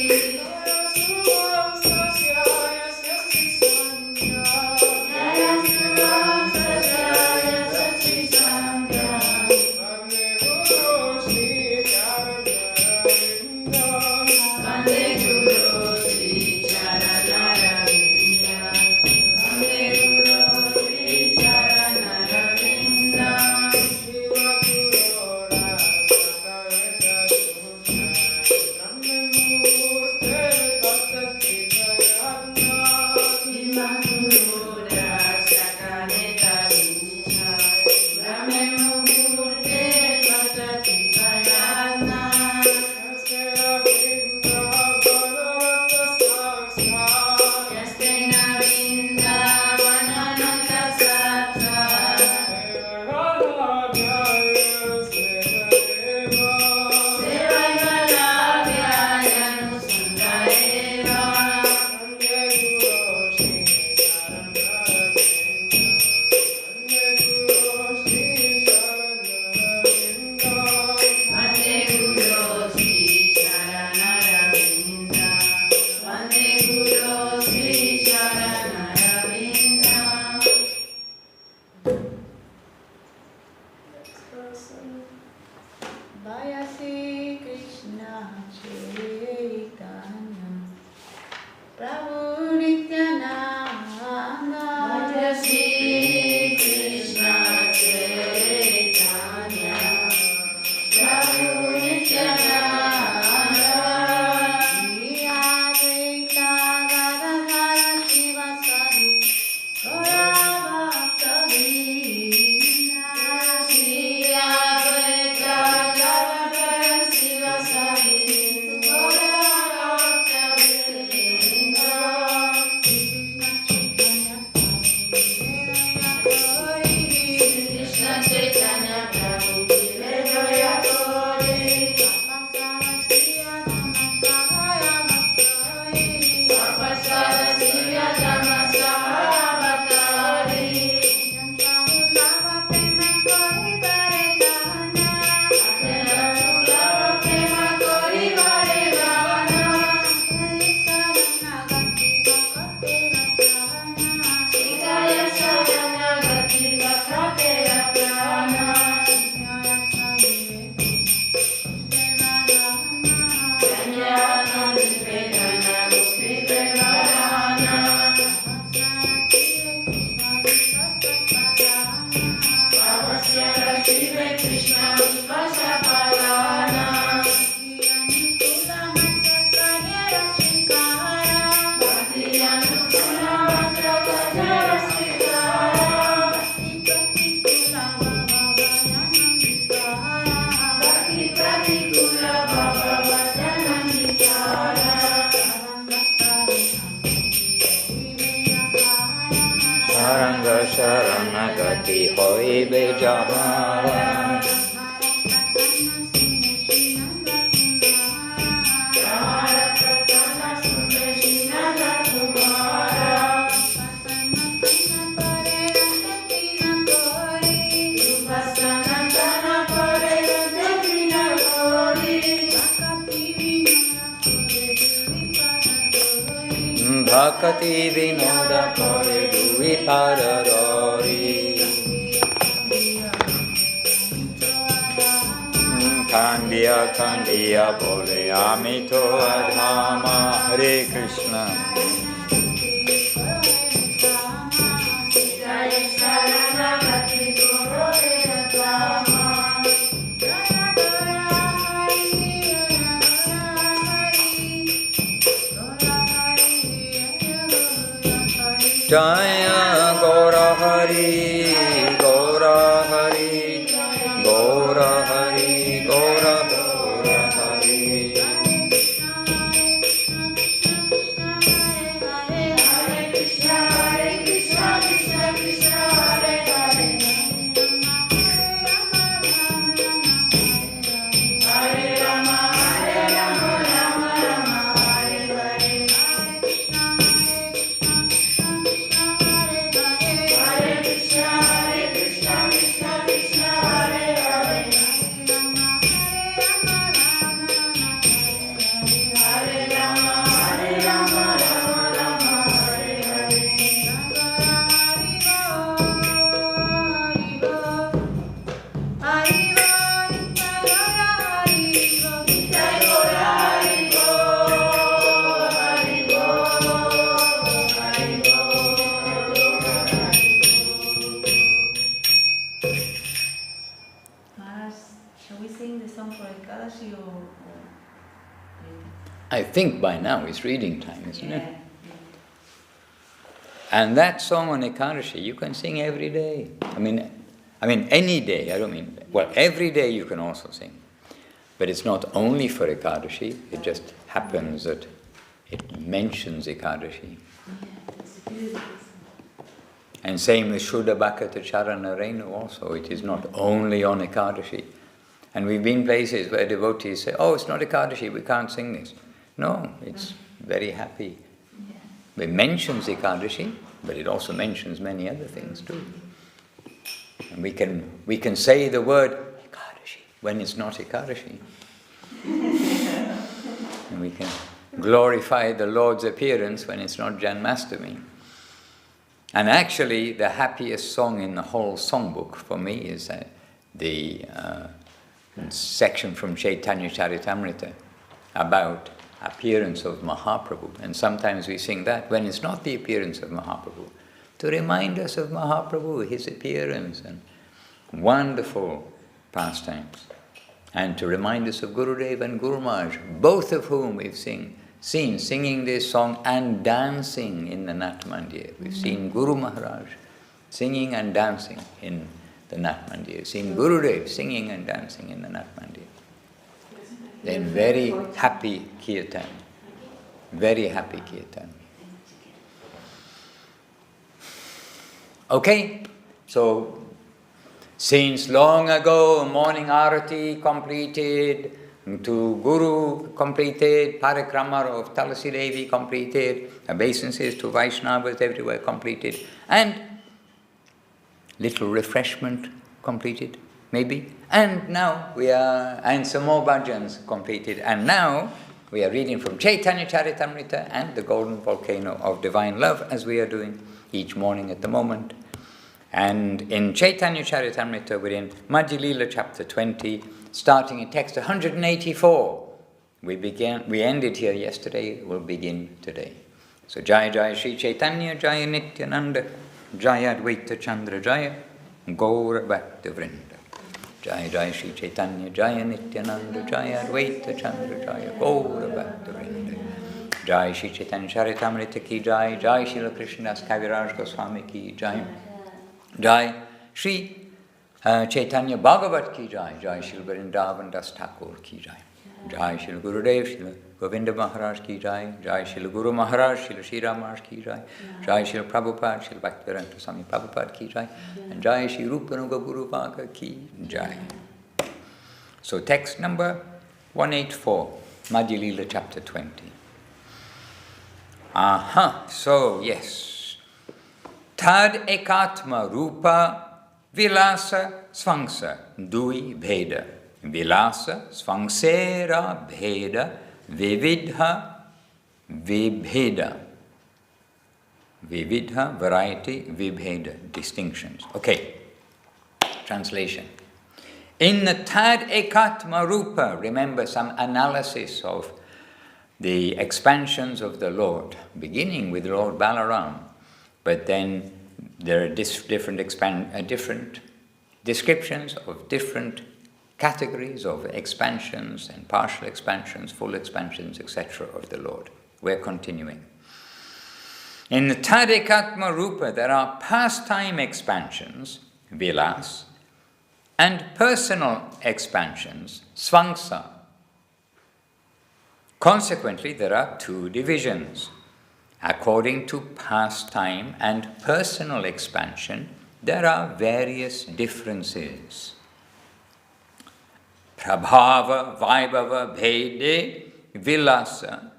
Srila Jaya Sri Krishna Chaitanya Prabhu Nityananda Jaya Sri Krishna Chaitanya Prabhu Nityananda Shri Advaita Gadadhara Srivasadi Gaura Bhakta Vrinda Shri Advaita Gadadhara Srivasadi Gaura Bhakta Vrinda Krishna Chaitanya Prabhu Jaya Kori Tapasara Siya Namasahaya Bhattari Tapasara Siya Namasahaya Bhattari Jantavulava Prema Kori Bare Dana Jantavulava Prema Kori Bare Dana Sitaya Sarana Gati Vakate Prana Janyana Nivedana Gopri Prevarana Pavasyara Shive Krishna Vipasapalana Bhakti Anukula Mantra Gajara Srikara Bhakti Pratikula Bhava Vajanandikara Saranga Sharanagati Hoi Bejahara Bhakti Vinoda Kore Dui Paradori Kandiya Kandiya Bole Amito Adhama Hare Krishna Jaya Gaura Hari Gaura Hari Gaura Hari Gaura Gaura Hari Hare Krishna Krishna Krishna Hare Hare Hare Rama Rama Rama Hare Hare Hare Krishna Krishna Krishna Hare Hare Hare Rama Rama Rama Hare Hare Maharaj, shall we sing the song for Ekadashi or I think by now it's reading time, isn't it? yeah. And that song on Ekadashi you can sing every day. I mean any day. I don't mean, well, every day you can also sing. But it's not only for Ekadashi, it just happens that it mentions Ekadashi. And same with Shuddha Bhakata Charana Renu also. It is not only on Ekadashi. And we've been places where devotees say, oh, it's not Ekadashi, we can't sing this. No, it's very happy. It mentions Ekadashi, but it also mentions many other things too. And we can say the word Ekadashi when it's not Ekadashi. And we can glorify the Lord's appearance when it's not Janmastami. And actually, the happiest song in the whole songbook for me is the section from Chaitanya Charitamrita about appearance of Mahaprabhu. And sometimes we sing that when it's not the appearance of Mahaprabhu, to remind us of Mahaprabhu, his appearance, and wonderful pastimes. And to remind us of Gurudev and Guru Maharaj, both of whom we've seen singing this song and dancing in the Nat Mandir. We've seen Guru Maharaj singing and dancing in the Nat Mandir. Seen Gurudev singing and dancing in the Nat Mandir. Then very happy kirtan. Very happy kirtan. Okay, so since long ago, morning arati completed, to Guru completed, parikrama of Tulasi Devi completed, obeisances to Vaishnavas everywhere completed, and little refreshment completed, maybe. And now and some more bhajans completed. And now we are reading from Chaitanya Charitamrita and the Golden Volcano of Divine Love, as we are doing each morning at the moment. And in Chaitanya Charitamrita, we're in Madhya Lila chapter 20, starting in text 184. We ended here yesterday, we'll begin today. So Jaya Jaya Shri Chaitanya, Jaya Nityananda, Jaya Advaita Chandra, Jaya Gaura Bhakta Vrinda. Jaya Jaya Shri Chaitanya, Jaya Nityananda, Jaya Advaita Chandra, Jaya Gaura Bhakta Vrinda. Jaya Shri Chaitanya Charitamrita ki Jai, Jai Srila Krishnadas Kaviraj Goswami ki Jai. Jai Shri Chaitanya Bhagavat ki Jai, Jai Srila Vrindavan Das Thakur ki Jai. Jai Srila Gurudev, Srila Govinda Maharaj ki Jai, Jai Srila Guru Maharaj, Srila Shri Maharaj ki Jai, Jai Srila Prabhupada, Srila Bhaktivedanta Swami Prabhupada ki Jai, and Jai Sri Rupanuga Guru Bhaga ki Jai. So text number 184, Madhya Lila chapter 20. So yes. Tad ekatma rupa vilasa svangsa dui bheda. Vilasa svangsera bheda vividha vibheda. Vividha, variety, vibheda, distinctions. Okay, translation. In the Tad ekatma rupa, remember some analysis of the expansions of the Lord, beginning with Lord Balaram, but then there are different descriptions of different categories of expansions and partial expansions, full expansions, etc. of the Lord. We're continuing. In the Tadekatma Rupa, there are pastime expansions, vilas, and personal expansions, svangsa. Consequently, there are two divisions. According to pastime and personal expansion, there are various differences. Prabhava, Vaibhava, Bhede, Vilasa,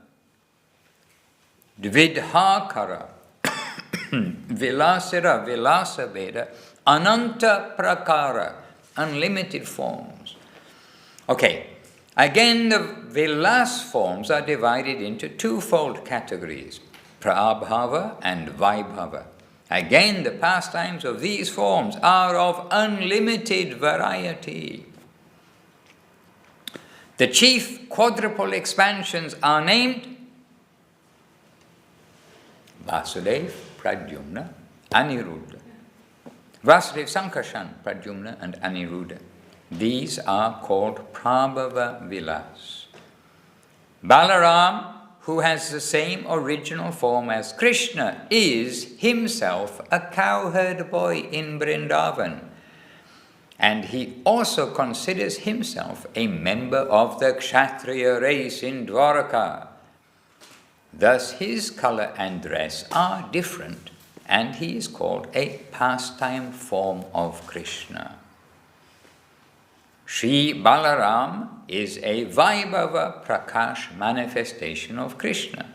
Dvidhakara, Vilasara, Vilasa Veda, Ananta Prakara, unlimited forms. Okay, again the Vilas forms are divided into twofold categories. Prabhava and Vaibhava. Again, the pastimes of these forms are of unlimited variety. The chief quadruple expansions are named Vasudev, Pradyumna, Aniruddha. Vasudev, Sankarshan, Pradyumna and Aniruddha. These are called Prabhava Vilas. Balaram, who has the same original form as Krishna, is himself a cowherd boy in Vrindavan. And he also considers himself a member of the Kshatriya race in Dwaraka. Thus his color and dress are different, and he is called a pastime form of Krishna. Shri Balaram is a Vaibhava Prakash manifestation of Krishna.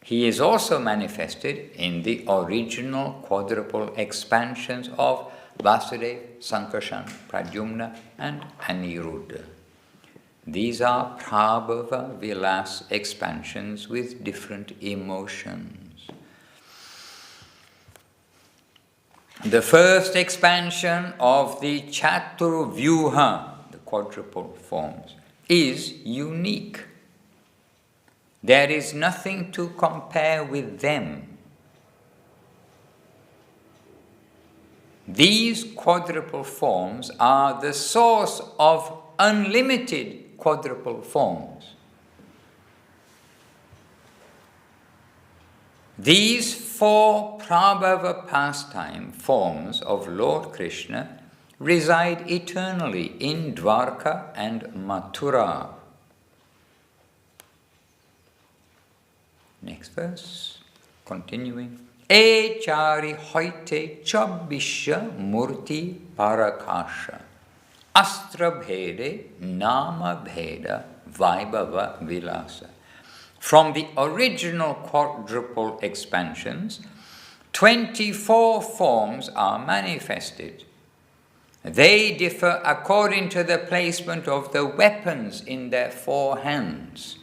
He is also manifested in the original quadruple expansions of Vasudeva, Sankarshan, Pradyumna and Aniruddha. These are Prabhava Vilas expansions with different emotions. The first expansion of the Chaturvyuha, the quadruple forms, is unique. There is nothing to compare with them. These quadruple forms are the source of unlimited quadruple forms. These four Prabhava pastime forms of Lord Krishna reside eternally in Dwarka and Mathura. Next verse, continuing. E chari hoite chabbisha murti parakasha astra bhede nama bheda vaibhava vilasa. From the original quadruple expansions, 24 forms are manifested. They differ according to the placement of the weapons in their four hands.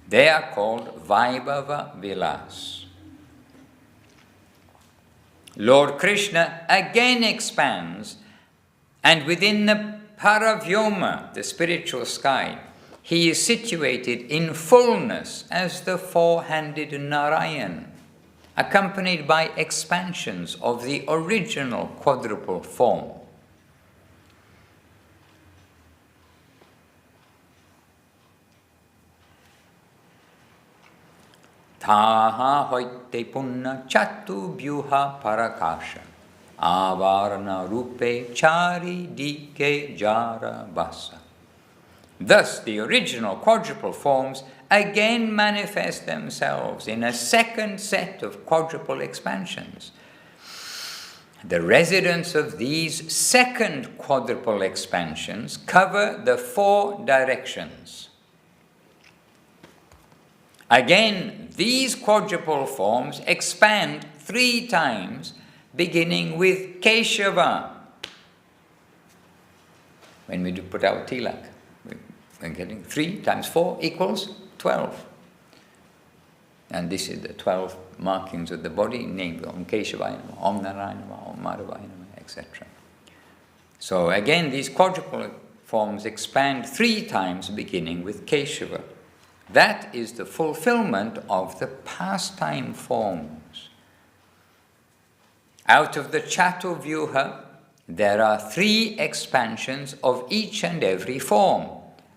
They are called Vaibhava Vilas. Lord Krishna again expands, and within the Paravyoma, the spiritual sky, he is situated in fullness as the four-handed Narayan, accompanied by expansions of the original quadruple form. Taha hoite punna chatu byuha parakasha avarana rupe chari dike jara basa. Thus the original quadruple forms again manifest themselves in a second set of quadruple expansions. The residents of these second quadruple expansions cover the four directions. Again, these quadruple forms expand 3 times, beginning with Keshava. When we do put our tilak, we're getting 3 times 4 equals 12. And this is the 12 markings of the body, named Om Keshavaya, Om Narayana, Om Madhavaya, etc. So again, these quadruple forms expand 3 times, beginning with Keshava. That is the fulfillment of the pastime forms. Out of the Chaturvyuha, there are 3 expansions of each and every form,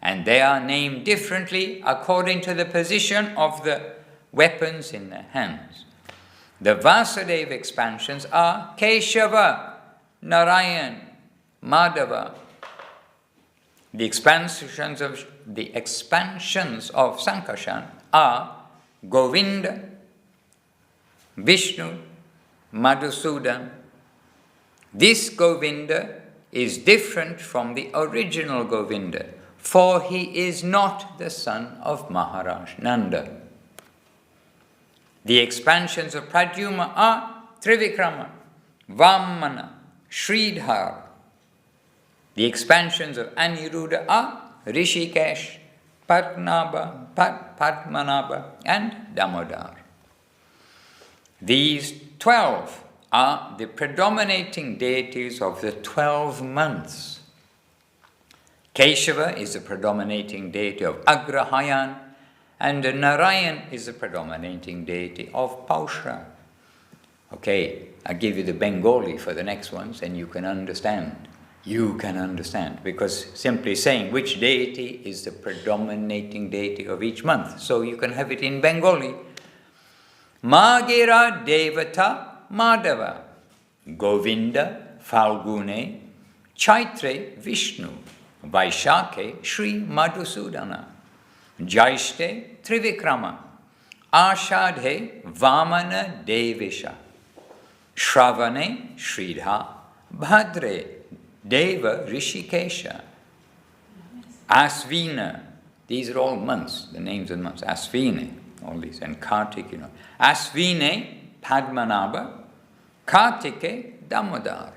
and they are named differently according to the position of the weapons in their hands. The Vasudeva expansions are Keshava, Narayan, Madhava. The expansions of Sankarshan are Govinda, Vishnu, Madhusudan. This Govinda is different from the original Govinda, for he is not the son of Maharaj Nanda. The expansions of Pradyumna are Trivikrama, Vamana, Sridhar. The expansions of Aniruddha are Rishikesh, Padmanabha, and Damodar. These 12 are the predominating deities of the 12 months. Keshava is the predominating deity of Agrahayan, and Narayan is the predominating deity of Paushra. Okay, I'll give you the Bengali for the next ones, and you can understand. You can understand, because simply saying which deity is the predominating deity of each month. So you can have it in Bengali. Magira Devata Madhava, Govinda Falgune, Chaitre Vishnu, Vaishakhe Sri Madhusudana, Jaishte Trivikrama, Ashadhe Vamana Devisha, Shravane Sridha, Bhadre Deva Rishikesha, Asvina. These are all months, the names of the months. Asvine, all these, and Kartik, Asvine Padmanabha, Kartike Damodar.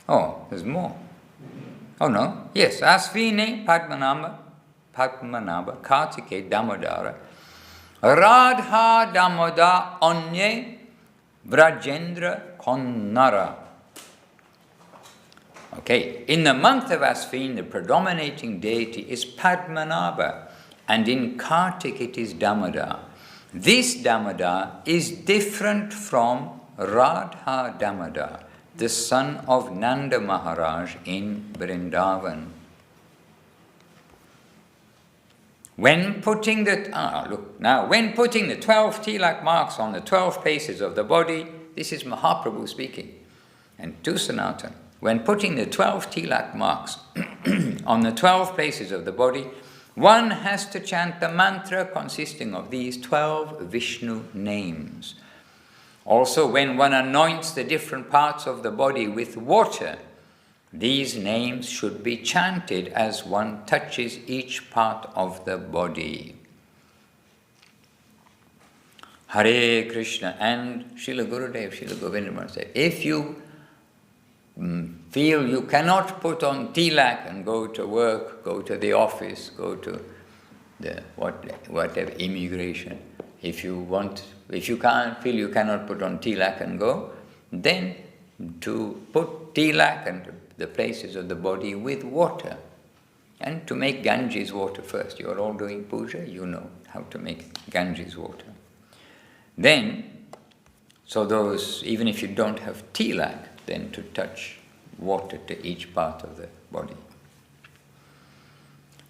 Oh, there's more. Oh no, yes, Asvine Padmanabha, Kartike Damodara. Radha Damoda Onye Vrajendra Konnara. Okay, in the month of Asvin, the predominating deity is Padmanabha, and in Kartik it is Damodar. This Damodar is different from Radha Damodar, the son of Nanda Maharaj in Vrindavan. When putting the 12 tilak marks on the 12 places of the body, this is Mahaprabhu speaking, and to Sanatan. When putting the 12 tilak marks on the 12 places of the body, one has to chant the mantra consisting of these 12 Vishnu names. Also, when one anoints the different parts of the body with water, these names should be chanted as one touches each part of the body. Hare Krishna. And Srila Gurudev, Srila Govinda Maharaj said, if you feel you cannot put on tilak and go to work, go to the office, go to the whatever immigration, if you can't feel you cannot put on tilak and go, then to put tilak and the places of the body with water, and to make Ganges water first. You are all doing puja, you know how to make Ganges water. Then, so those, even if you don't have tilak, then to touch water to each part of the body.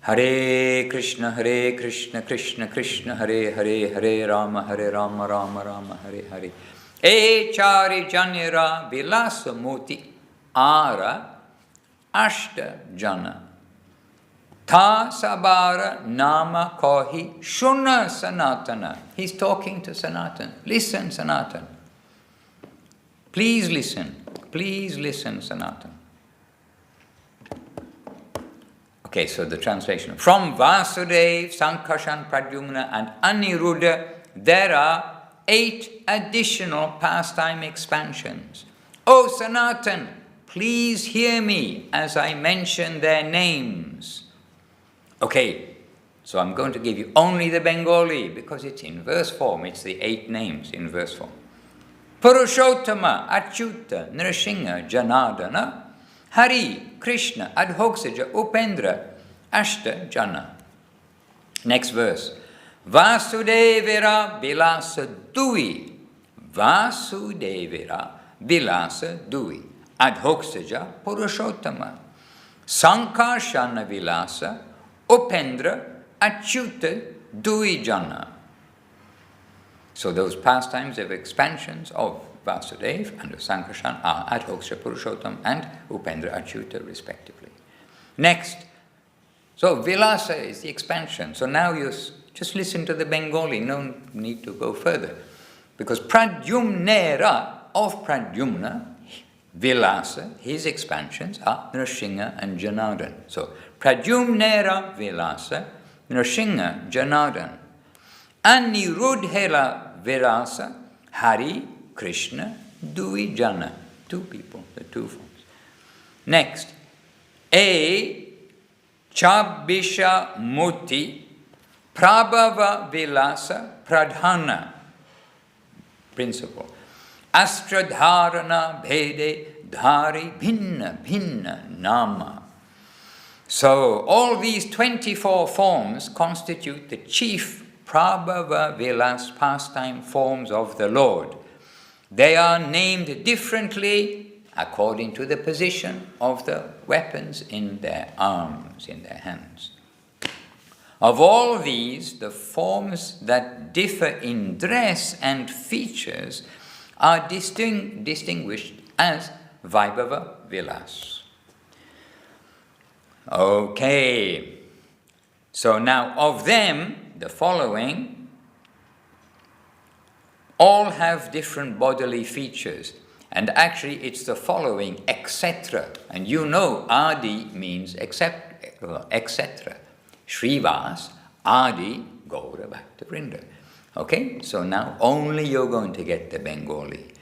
Hare Krishna, Krishna Krishna, Hare Hare, Hare Rama, Rama Rama, Hare Hare. E chari janira vilasa moti ara ashta jana. Ta sabara nama kohi shuna sanatana. He's talking to Sanatan. Listen, Sanatan. Please listen. Please listen, Sanatan. Okay, so the translation. From Vasudev, Sankarshan, Pradyumna and Aniruddha, there are 8 additional pastime expansions. Oh, Sanatan, please hear me as I mention their names. Okay, so I'm going to give you only the Bengali because it's in verse form. It's the 8 names in verse form. Purushottama, Achyuta, Nrsimha, Janardana, Hari, Krishna, Adhoksaja, Upendra, Ashta, Jana. Next verse. Vasudevira Vilasa Dui. Vasudevira Vilasa Dui. Adhoksaja Purushottama. Sankarshana Vilasa Upendra Achyuta Dui Jana. So those pastimes of expansions of Vasudev and of Sankarshan are Adhoksha Purushottam and Upendra Achyuta respectively. Next, so Vilasa is the expansion. So now you just listen to the Bengali, no need to go further. Because Pradyumnera of Pradyumna, Vilasa, his expansions are Nrsimha and Janardhan. So Pradyumnera Vilasa, Nrsimha, Janardhan. Aniruddhela Virasa, Hari, Krishna, Dui Jana. 2 people, the 2 forms. Next, A Chabisha Muti Prabhava Vilasa Pradhana. Principle. Astradharana Bhede Dhari Bhinna Bhinna Nama. So all these 24 forms constitute the chief Prabhava Vilas pastime forms of the Lord. They are named differently according to the position of the weapons in their arms, in their hands. Of all these, the forms that differ in dress and features are distinguished as Vaibhava Vilas. Okay, so now of them, the following all have different bodily features, and actually it's the following, etc. And you know Adi means etc. Srivas, Adi, Gaura, Bhakta Vrinda. Okay, so now only you're going to get the Bengali.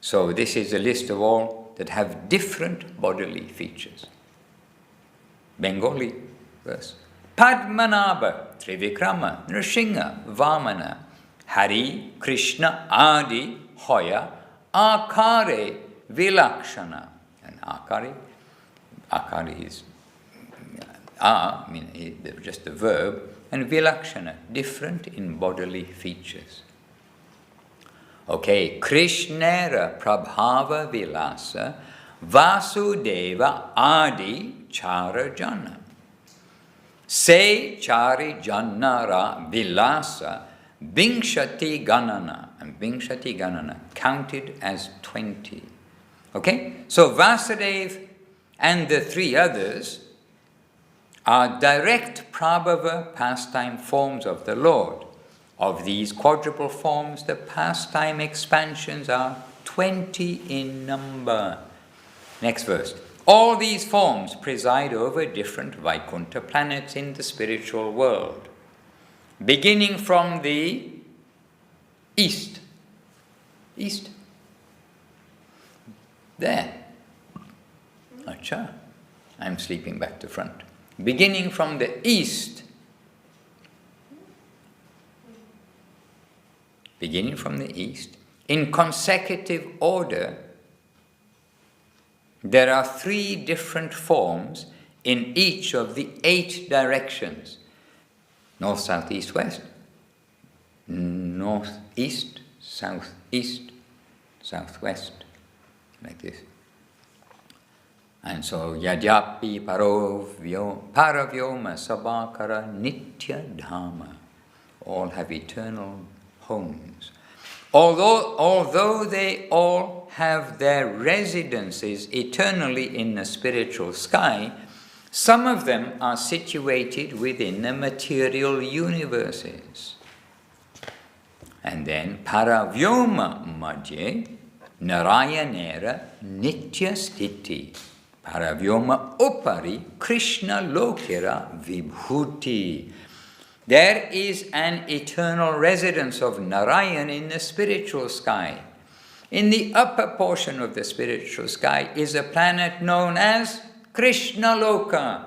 So this is a list of all that have different bodily features. Bengali verse. Padmanabha. Trivikrama, Nrsimha, Vamana, Hari, Krishna, Adi, Hoya, Akare, Vilakshana. And Akari is just a verb, and Vilakshana, different in bodily features. Okay, Krishnera Prabhava Vilasa, Vasudeva Adi Charajana. Se Chari Janara Vilasa, Bingshati Ganana, and Bingshati Ganana, counted as 20. Okay, so Vasudeva and the three others are direct Prabhava pastime forms of the Lord. Of these quadruple forms, the pastime expansions are 20 in number. Next verse. All these forms preside over different Vaikuntha planets in the spiritual world, beginning from the east. East. There. Ch.Ch. I'm sleeping back to front. Beginning from the east. Beginning from the east, in consecutive order, there are 3 different forms in each of the 8 directions. North, south, east, west. North, east, south, east, southwest. Like this. And so, Yadyapi Paravyoma Sabakara Nitya Dhamma. All have eternal homes. Although they all have their residences eternally in the spiritual sky, some of them are situated within the material universes. And then Paravyoma Madhya Narayanera Nitya Sthiti. Paravyoma Upari Krishna Lokira Vibhuti. There is an eternal residence of Narayan in the spiritual sky. In the upper portion of the spiritual sky is a planet known as Krishna Loka,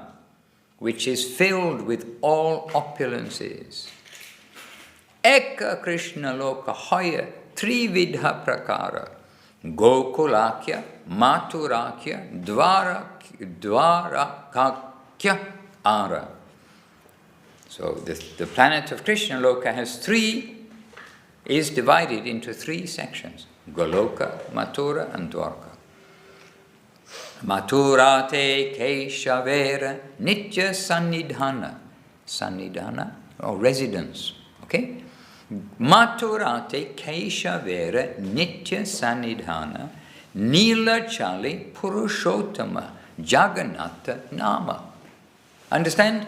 which is filled with all opulences. Eka Krishna Loka Hoya Trividha Prakara Gokulakya, Maturakya, Dvarakakya Ara. So the planet of Krishna Loka is divided into 3 sections. Goloka, Mathura and Dwarka. Mathurate Keshavera Nitya Sannidhana. Sannidhana, or residence. Okay? Mathurate Keshavera Nitya Sannidhana Nilachali Purushottama Jagannatha Nama. Understand?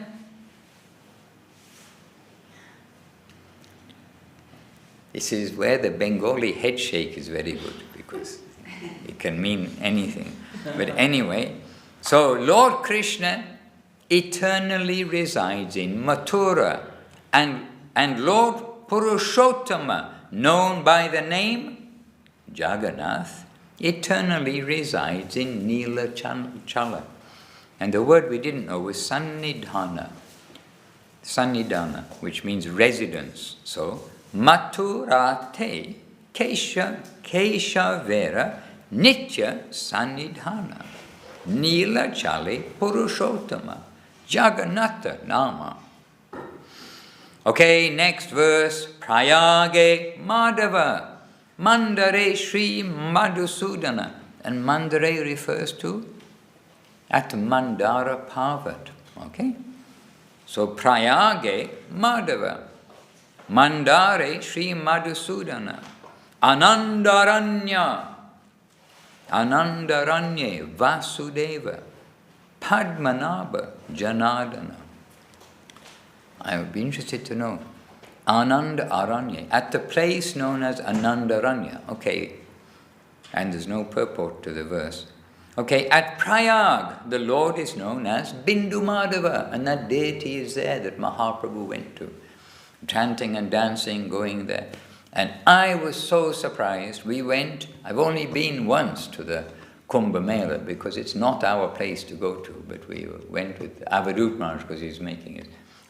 This is where the Bengali head shake is very good, because it can mean anything. But anyway, so Lord Krishna eternally resides in Mathura, and Lord Purushottama, known by the name Jagannath, eternally resides in Nilachala. And the word we didn't know was Sannidhana. Sannidhana, which means residence. So, Mathurate Keshavera Nitya Sannidhana Nilachali Purushottama Jagannatha Nama. Okay, next verse. Prayage Madhava Mandare Sri Madhusudana. And Mandare refers to at Mandara Parvat. Okay? So Prayage Madhava Mandare Sri Madhusudana Anandaranye Vasudeva Padmanabha Janardana. I would be interested to know. Ananda Aranya, at the place known as Anandaranya. Okay, and there's no purport to the verse. Okay, at Prayag, the Lord is known as Bindu Madhava, and that deity is there that Mahaprabhu went to. Chanting and dancing, going there. And I was so surprised. We went, I've only been once to the Kumbh Mela because it's not our place to go to, but we went with Avadut Maharaj because he's making it.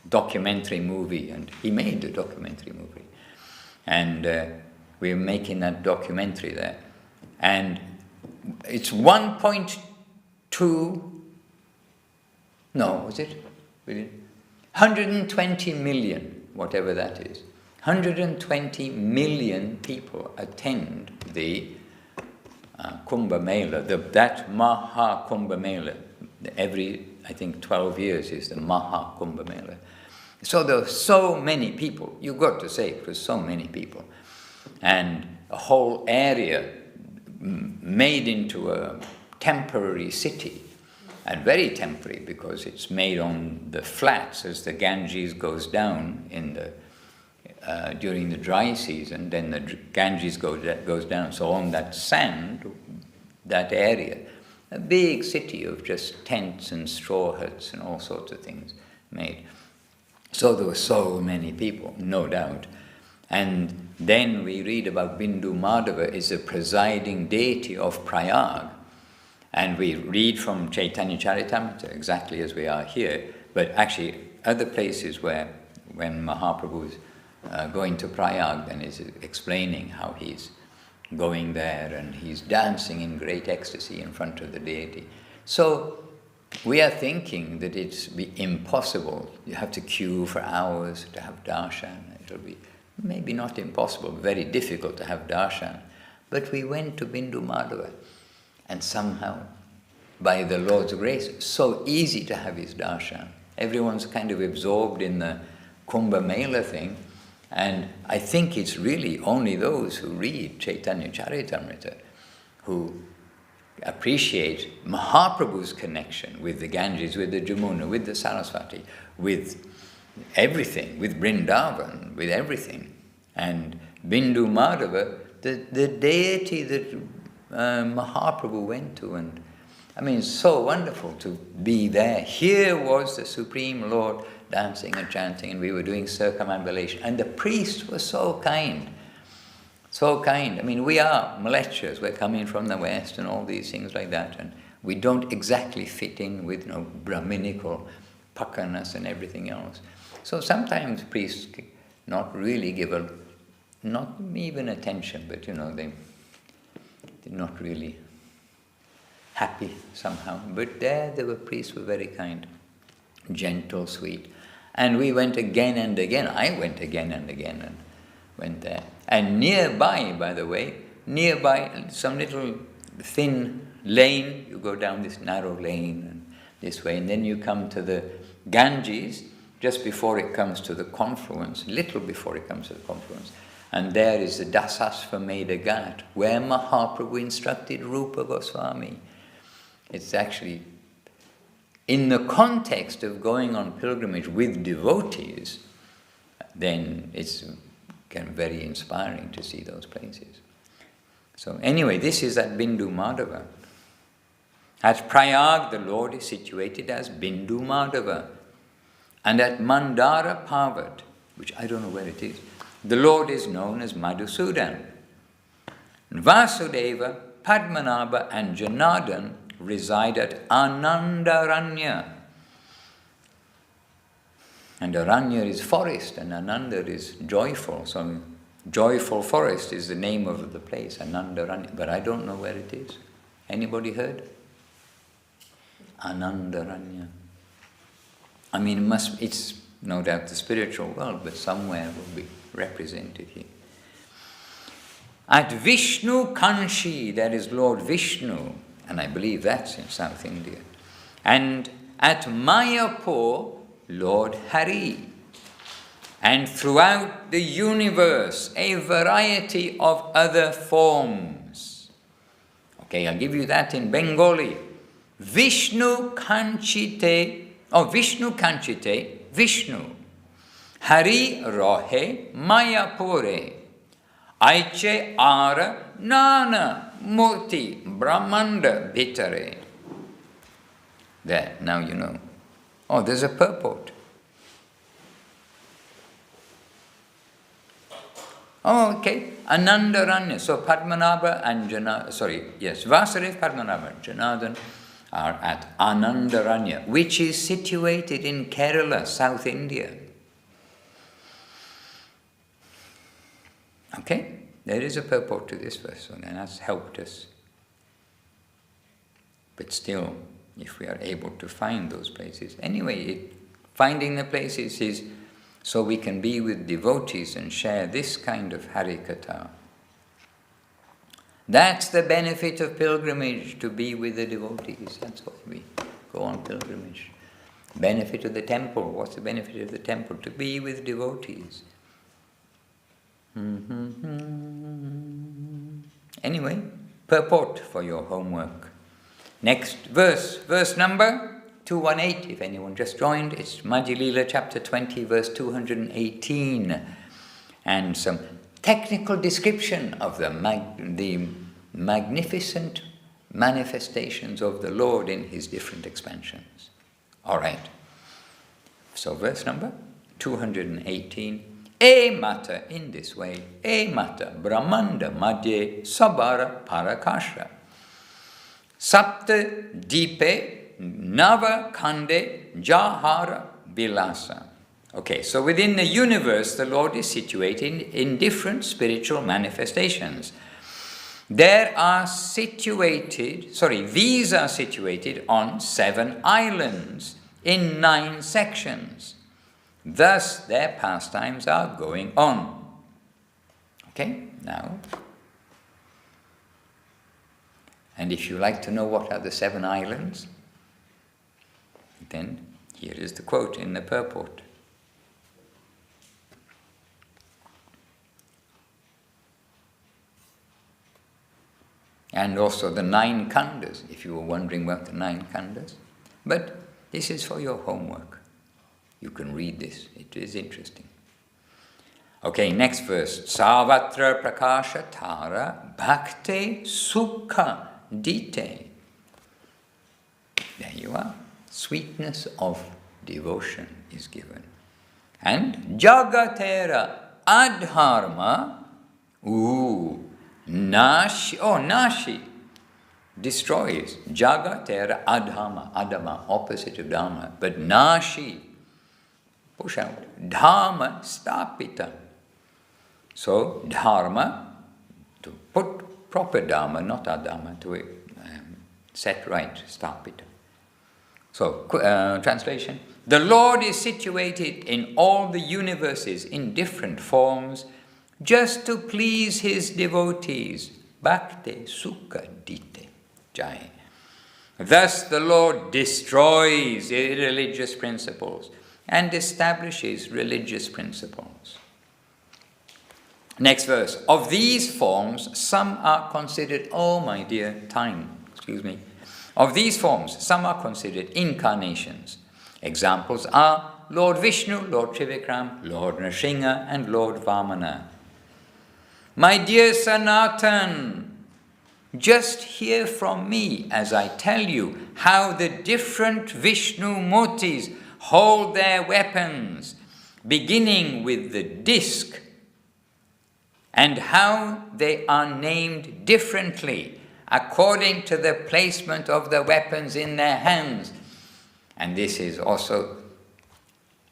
documentary movie, and he made the documentary movie. And we're making that documentary there. And it's 1.2, no, was it? 120 million, whatever that is. 120 million people attend the Kumbh Mela, that Maha Kumbh Mela. Every, I think, 12 years is the Maha Kumbh Mela. So there are so many people, you've got to say, it was so many people. And a whole area made into a temporary city, and very temporary because it's made on the flats as the Ganges goes down in the during the dry season. Then the Ganges goes down. So on that sand, that area, a big city of just tents and straw huts and all sorts of things made. So there were so many people, no doubt. And then we read about Bindu Madhava is the presiding deity of Prayag. And we read from Chaitanya Charitamrita exactly as we are here, but actually other places where when Mahaprabhu is going to Prayag, then is explaining how he's going there and he's dancing in great ecstasy in front of the deity. So we are thinking that it's be impossible. You have to queue for hours to have darshan. It'll be maybe not impossible, very difficult to have darshan. But we went to Bindu Madhava, and somehow, by the Lord's grace, so easy to have his darshan. Everyone's kind of absorbed in the Kumbh Mela thing, and I think it's really only those who read Chaitanya Charitamrita who appreciate Mahaprabhu's connection with the Ganges, with the Jamuna, with the Saraswati, with everything, with Vrindavan, with everything. And Bindu Madhava, the deity that Mahaprabhu went to, and I mean, it's so wonderful to be there. Here was the Supreme Lord dancing and chanting, and we were doing circumambulation. And the priests were so kind. So kind. I mean, we are Mlecchas, we're coming from the West and all these things like that, and we don't exactly fit in with Brahminical pakanas and everything else. So sometimes priests not really give not even attention, but they're not really happy somehow. But there were priests who were very kind, gentle, sweet. And we went again and again. I went again and again and went there. And nearby, by the way, some little thin lane, you go down this narrow lane and this way, and then you come to the Ganges just before it comes to the confluence, little before it comes to the confluence. And there is the Dasasvameda Ghat, where Mahaprabhu instructed Rupa Goswami. It's actually, in the context of going on pilgrimage with devotees, then it's very inspiring to see those places. So anyway, this is at Bindu Madhava. At Prayag, the Lord is situated as Bindu Madhava. And at Mandara Parvat, which I don't know where it is, the Lord is known as Madhusudan. Vasudeva, Padmanabha and Janardhan reside at Anandaranya. And Aranya is forest and Ananda is joyful. So joyful forest is the name of the place, Anandaranya. But I don't know where it is. Anybody heard? Anandaranya. I mean, it's no doubt the spiritual world, but somewhere will be represented here. At Vishnu Kanchi, there is Lord Vishnu, and I believe that's in South India. And at Mayapur, Lord Hari. And throughout the universe, a variety of other forms. Okay, I'll give you that in Bengali. Vishnu Kanchite, Vishnu. Hari Rohe Mayapure. Aiche Ara Nana Murti Brahmanda Bhitare. There, now you know. Oh, there's a purport. Oh, okay. Anandaranya. So Padmanabha and Vasudev, Padmanabha, Janardhan, are at Anandaranya, which is situated in Kerala, South India. Okay? There is a purport to this verse, so then that's helped us. But still, if we are able to find those places. Anyway, finding the places is so we can be with devotees and share this kind of Harikatha. That's the benefit of pilgrimage, to be with the devotees. That's why we go on pilgrimage. Benefit of the temple. What's the benefit of the temple? To be with devotees. Anyway, purport for your homework. Next verse number 218. If anyone just joined, it's Madhya Lila chapter 20, verse 218. And some technical description of the magnificent manifestations of the Lord in his different expansions. All right. So verse number 218. E mata, in this way, e mata brahmanda madhye sabara parakasha. Sapta dipe nava kande jahara bilasa. Okay, so within the universe, the Lord is situated in different spiritual manifestations. These are situated on 7 islands in 9 sections. Thus, their pastimes are going on. Okay, now. And if you like to know what are the 7 islands, then here is the quote in the purport. And also the 9 khandas, if you were wondering about the 9 khandas. But this is for your homework. You can read this. It is interesting. Okay, next verse. Savatra prakasha tara bhakti sukha dite. There you are. Sweetness of devotion is given. And jagatera adharma. Nashi. Destroys. Jagatera adhama. Adama, opposite of dharma. But nashi. Push out. Dharma stapita. So, dharma, to put proper dharma, not adharma, to set right, stapita. So, translation. The Lord is situated in all the universes in different forms, just to please his devotees. Bhakti sukha dite jai. Thus the Lord destroys irreligious principles and establishes religious principles. Next verse. Of these forms, some are considered, Of these forms, some are considered incarnations. Examples are Lord Vishnu, Lord Trivikram, Lord Nrsimha, and Lord Vamana. My dear Sanatan, just hear from me as I tell you how the different Vishnu Murtis hold their weapons, beginning with the disc, and how they are named differently according to the placement of the weapons in their hands. And this is also,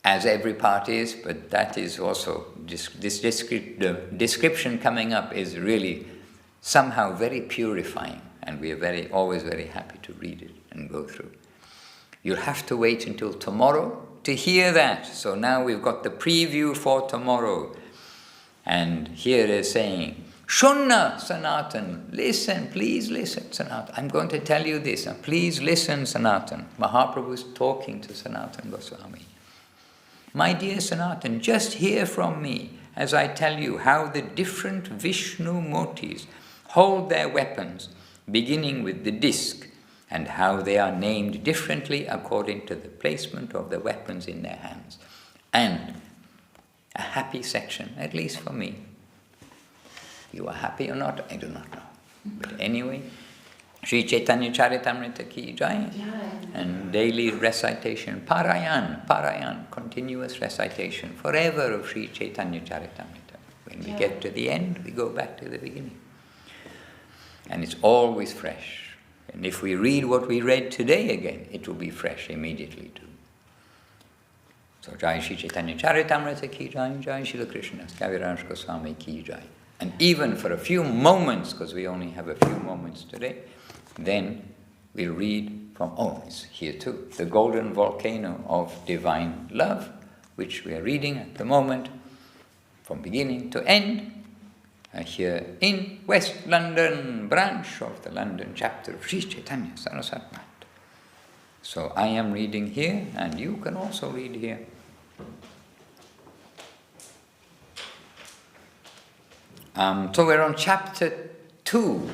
as every part is, but that is also, this description coming up is really somehow very purifying, and we are always very happy to read it and go through. You'll have to wait until tomorrow to hear that. So now we've got the preview for tomorrow. And here they're saying, Shunna Sanatan, listen, please listen, Sanatan. I'm going to tell you this, and please listen, Sanatan. Mahaprabhu is talking to Sanatan Goswami. My dear Sanatan, just hear from me as I tell you how the different Vishnu Murtis hold their weapons, beginning with the disc, and how they are named differently according to the placement of the weapons in their hands. And a happy section, at least for me. You are happy or not, I do not know. But anyway, Sri Chaitanya Charitamrita ki jai. And daily recitation, Parayan, continuous recitation, forever of Sri Chaitanya Charitamrita. When we get to the end, we go back to the beginning. And it's always fresh. And if we read what we read today again, it will be fresh immediately too. So Jai Shri Chaitanya Charitamrita ki jai, Jai Shri Krishna Kaviraj Goswami ki jai. And even for a few moments, because we only have a few moments today, then we'll read from, it's here too, the Golden Volcano of Divine Love, which we are reading at the moment, from beginning to end, here in West London branch of the London chapter of Sri Chaitanya Saraswat Math. So I am reading here, and you can also read here. So we're on chapter 2.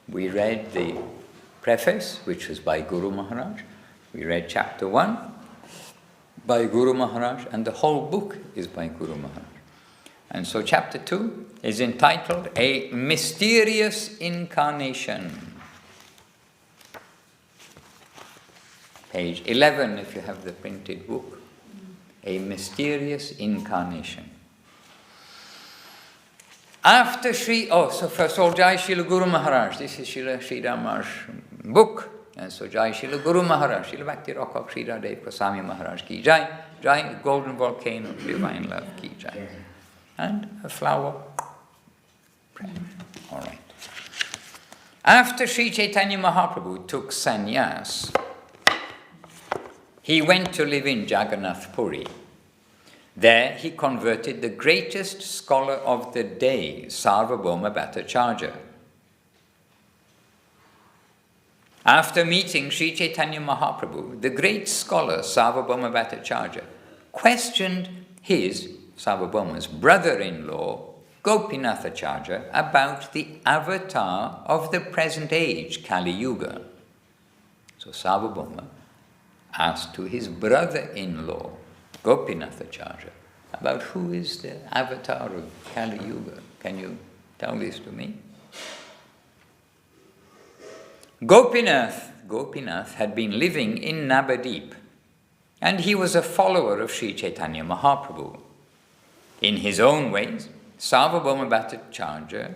We read the preface, which was by Guru Maharaj. We read chapter 1 by Guru Maharaj, and the whole book is by Guru Maharaj. And so chapter 2 is entitled A Mysterious Incarnation. Page 11, if you have the printed book. A Mysterious Incarnation. After so first of all, Jai Srila Guru Maharaj. This is Srila Sri Rama's book. And so Jai Srila Guru Maharaj, Srila Bhakti Rock Sri Radha Goswami Maharaj ki jai, Jai Golden Volcano of Divine Love ki jai. And a flower. All right. After Sri Chaitanya Mahaprabhu took sannyas, he went to live in Jagannath Puri. There he converted the greatest scholar of the day, Sarvabhauma Bhattacharya. After meeting Sri Chaitanya Mahaprabhu, the great scholar Sarvabhauma Bhattacharya questioned his, Sarvabhauma's brother-in-law, Gopinathacharya, about the avatar of the present age, Kali Yuga. So Sarvabhauma asked to his brother-in-law, Gopinathacharya, about who is the avatar of Kali Yuga. Can you tell this to me? Gopinath had been living in Navadip, and he was a follower of Sri Chaitanya Mahaprabhu. In his own ways, Sarvabhauma Bhattacharya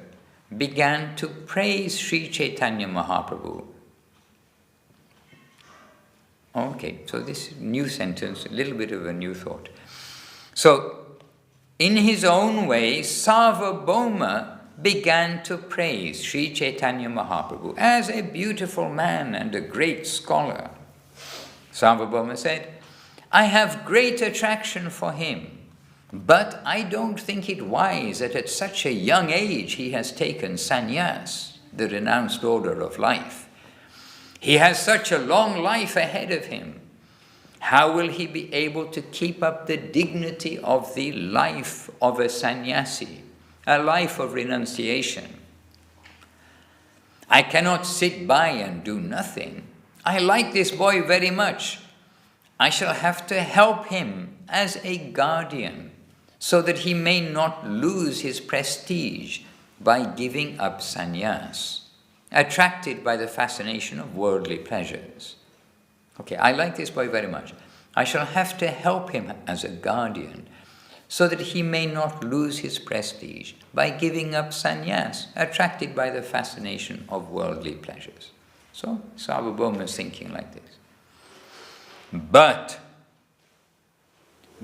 began to praise Sri Chaitanya Mahaprabhu. Okay, so this new sentence, a little bit of a new thought. So, in his own way, Sarvabhauma began to praise Sri Chaitanya Mahaprabhu as a beautiful man and a great scholar. Sarvabhauma said, I have great attraction for him, but I don't think it wise that at such a young age he has taken sannyas, the renounced order of life. He has such a long life ahead of him. How will he be able to keep up the dignity of the life of a sannyasi, a life of renunciation? I cannot sit by and do nothing. I like this boy very much. I shall have to help him as a guardian so that he may not lose his prestige by giving up sannyas, attracted by the fascination of worldly pleasures. Okay, I like this boy very much. I shall have to help him as a guardian so that he may not lose his prestige by giving up sannyas, attracted by the fascination of worldly pleasures. So Sarvabhauma is thinking like this. But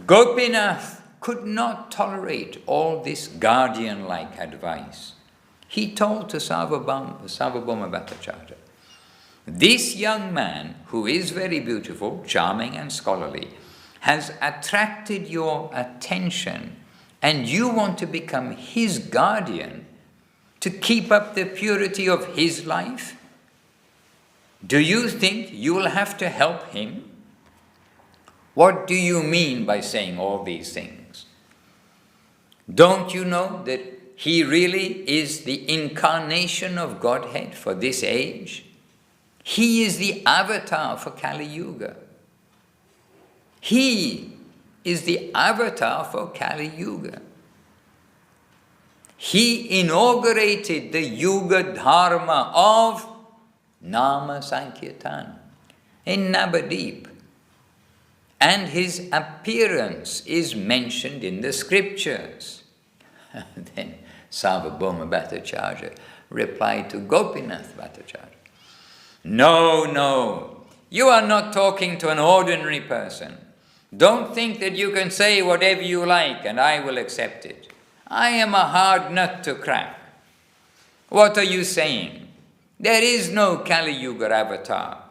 Gopinath could not tolerate all this guardian-like advice. He told to Sarvabhauma Bhattacharya, this young man, who is very beautiful, charming and scholarly, has attracted your attention, and you want to become his guardian to keep up the purity of his life? Do you think you will have to help him? What do you mean by saying all these things? Don't you know that he really is the incarnation of Godhead for this age? He is the avatar for Kali Yuga. He is the avatar for Kali Yuga. He inaugurated the Yuga Dharma of Nama Sankirtan in Navadip. And his appearance is mentioned in the scriptures. Then Sarvabhauma Bhattacharya replied to Gopinath Bhattacharya, "No, no, you are not talking to an ordinary person. Don't think that you can say whatever you like and I will accept it. I am a hard nut to crack. What are you saying? There is no Kali Yuga avatar.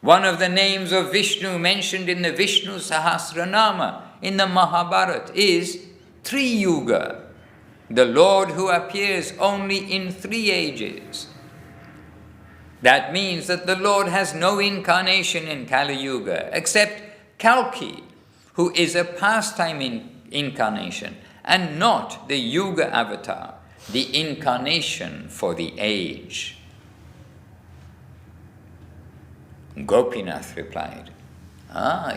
One of the names of Vishnu mentioned in the Vishnu Sahasranama in the Mahabharata is Tri-Yuga, the Lord who appears only in 3 ages. That means that the Lord has no incarnation in Kali Yuga except Kalki, who is a pastime incarnation and not the Yuga avatar, the incarnation for the age." Gopinath replied,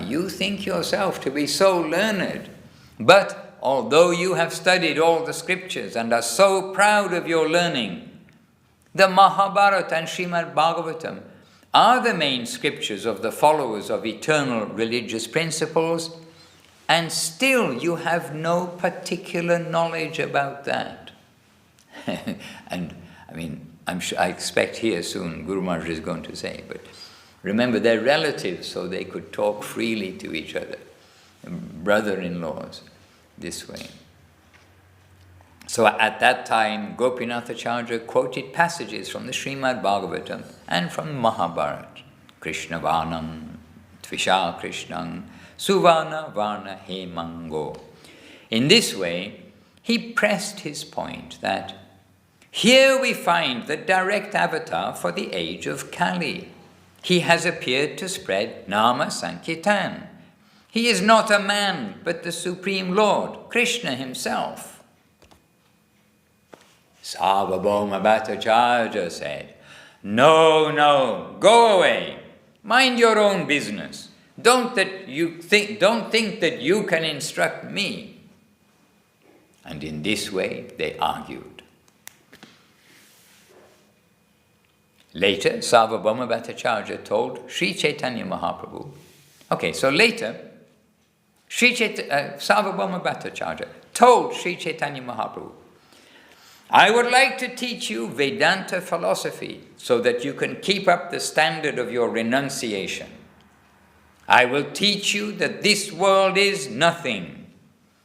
"You think yourself to be so learned, but although you have studied all the scriptures and are so proud of your learning, the Mahabharata and Srimad Bhagavatam are the main scriptures of the followers of eternal religious principles, and still you have no particular knowledge about that." And I mean, I expect here soon Guru Maharaj is going to say, but remember, they're relatives, so they could talk freely to each other, brother-in-laws, this way. So at that time, Gopinathacharya quoted passages from the Srimad Bhagavatam and from Mahabharata. Krishna Varnam, Tvisha Krishnam, Suvarna Varna Hemango. In this way, he pressed his point that here we find the direct avatar for the age of Kali. He has appeared to spread Nama Sankirtan. He is not a man, but the Supreme Lord, Krishna himself. Sarvabhauma Bhattacharya said, "No, no, go away. Mind your own business. Don't think that you can instruct me." And in this way they argued. Later, Sarvabhauma Bhattacharya told Sri Chaitanya Mahaprabhu. Sarvabhauma Bhattacharya told Sri Chaitanya Mahaprabhu, "I would like to teach you Vedanta philosophy so that you can keep up the standard of your renunciation. I will teach you that this world is nothing,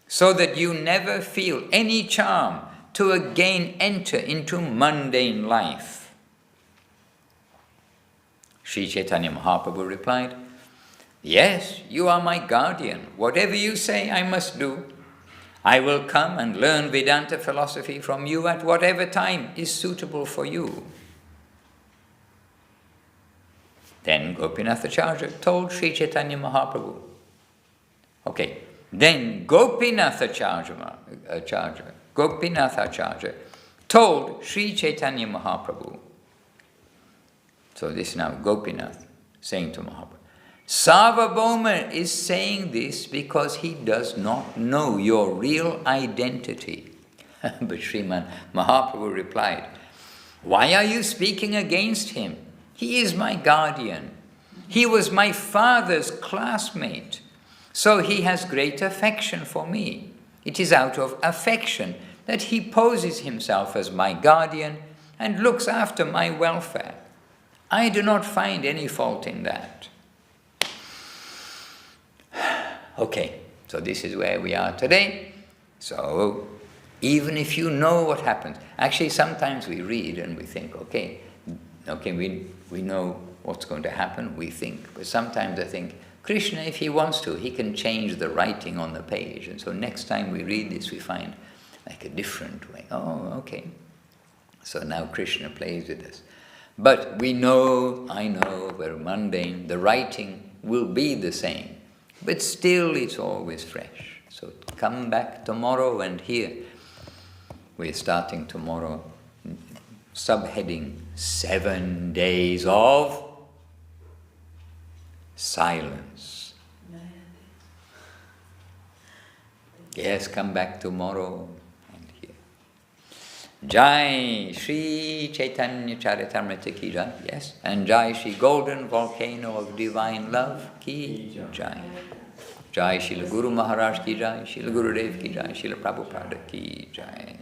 so that you never feel any charm to again enter into mundane life." Sri Chaitanya Mahaprabhu replied, "Yes, you are my guardian. Whatever you say, I must do. I will come and learn Vedanta philosophy from you at whatever time is suitable for you." Then Gopinathacharya told Sri Chaitanya Mahaprabhu. Then Gopinathacharya told Sri Chaitanya Mahaprabhu. So this is now Gopinath saying to Mahaprabhu, "Sarvabhauma is saying this because he does not know your real identity." But Sriman Mahaprabhu replied, "Why are you speaking against him? He is my guardian. He was my father's classmate, so he has great affection for me. It is out of affection that he poses himself as my guardian and looks after my welfare. I do not find any fault in that." So this is where we are today. So even if you know what happens, actually sometimes we read and we think, we know what's going to happen, we think, but sometimes I think, Krishna, if he wants to, he can change the writing on the page, and so next time we read this we find like a different way. So now Krishna plays with us. But I know, we're mundane, the writing will be the same, but still it's always fresh. So come back tomorrow and hear. We're starting tomorrow, subheading 7 days of silence. Yes, come back tomorrow and hear. Jai Shri Chaitanya Charitamrita ki Jai, yes, and Jai Shri Golden Volcano of Divine Love ki Jai. Jai Srila Guru Maharaj ki Jai, Srila Gurudev ki Jai, Srila Prabhupada ki Jai.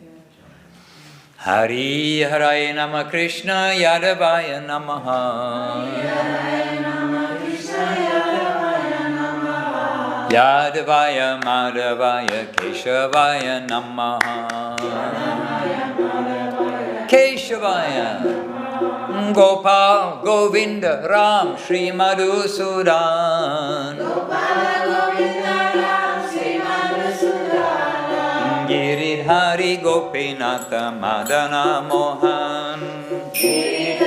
Hari Hare Nama Krishna Yadavaya Namaha. Yadavaya Madhavaya Keshavaya Namaha. Keshavaya Gopal Govinda Ram Shri Madhusudan. Giridhari Gopinatha Madana Mohan. Shri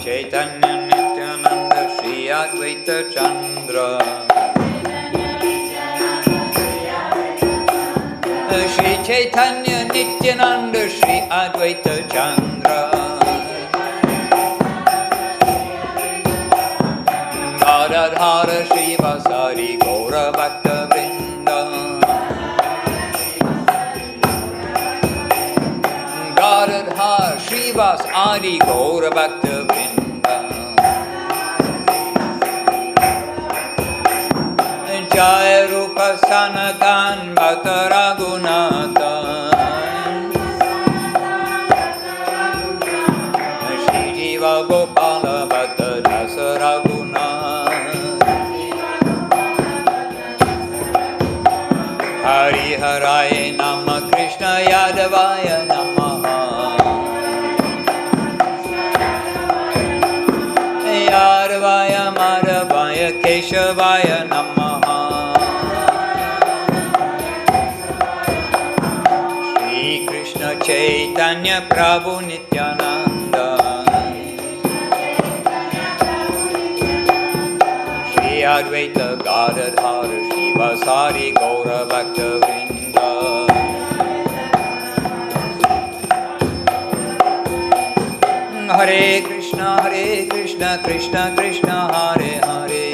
Chaitanya Nityananda Shri Advaita Chandra. Shri Chaitanya Nityananda Shri Advaita Chandra. Radhara Shri Vasari Gaura Bhakta Vrinda. Radhara Shri Vasari Gaura Bhakta Vrinda. Jaya Rupa Sanatan Bhakta Raghunatha. Shri Jiva Gopala Bhakta Dasa Raghunatha. Hari Haraye Nama Krishna Yadavaya Namaha. Yadavaya Madhavaya Keshavaya Namaha. Shri Krishna Chaitanya Prabhu Nityananda. Shri Advaita Gadadhara Shri Vasari Gaura Bhakta Vrinda. Hare Krishna Krishna Krishna Hare Hare.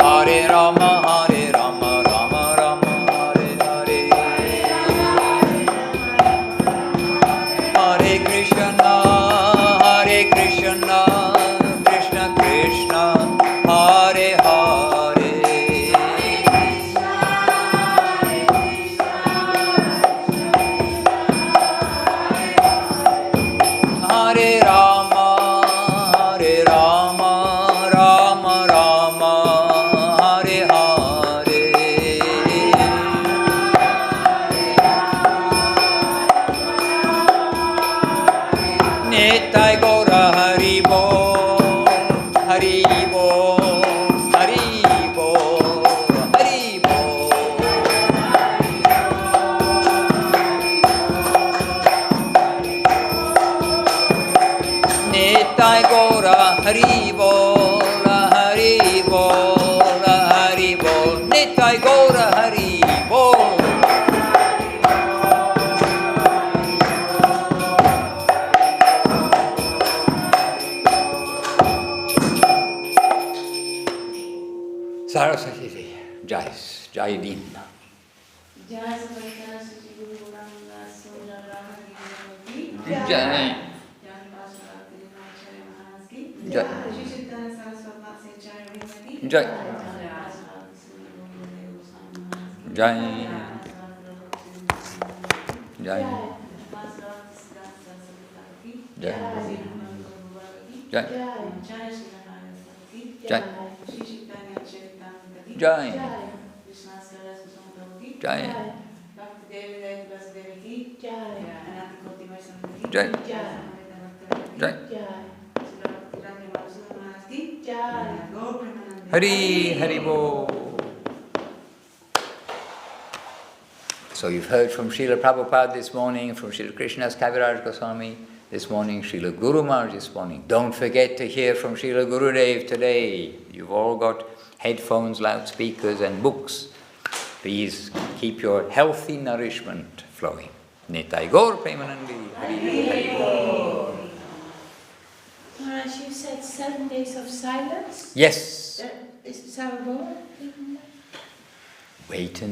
Hare Rama Rama Rama Hare Hare. Hare Krishna Krishna Krishna Hare Hare. Hare Rama Rama Rama Hare Hare. Nitai Gaura Hari Bol, Hari Bol, Hari Bol, Hari Bol. Nitai Gaura Hari Bol, Hari Bol, Hari Bol. Nitai Gaura Hari Bol. Saraswati Jai Jai Din. Jai Saraswati Sri Guru Gauranga Sundar Ramaki Jai. Jai Vasudhara Maharaj ki Jai. Shri Chaitanya Saraswati Ch.Ch Jai. Jai. Jai. Jai. Jai. Jai. Jai. Jai. Jai. Jai. Hari Hari Bol. So you've heard from Srila Prabhupada this morning, from Srila Krishnadas Kaviraj Goswami this morning, Srila Guru Maharaj this morning. Don't forget to hear from Srila Gurudev today. You've all got headphones, loudspeakers and books. Please keep your healthy nourishment flowing. Nitai Gaur Premanandi. Hari Hari Bol. Maharaj, you said 7 days of silence? Yes. Is Sarabor? Wait and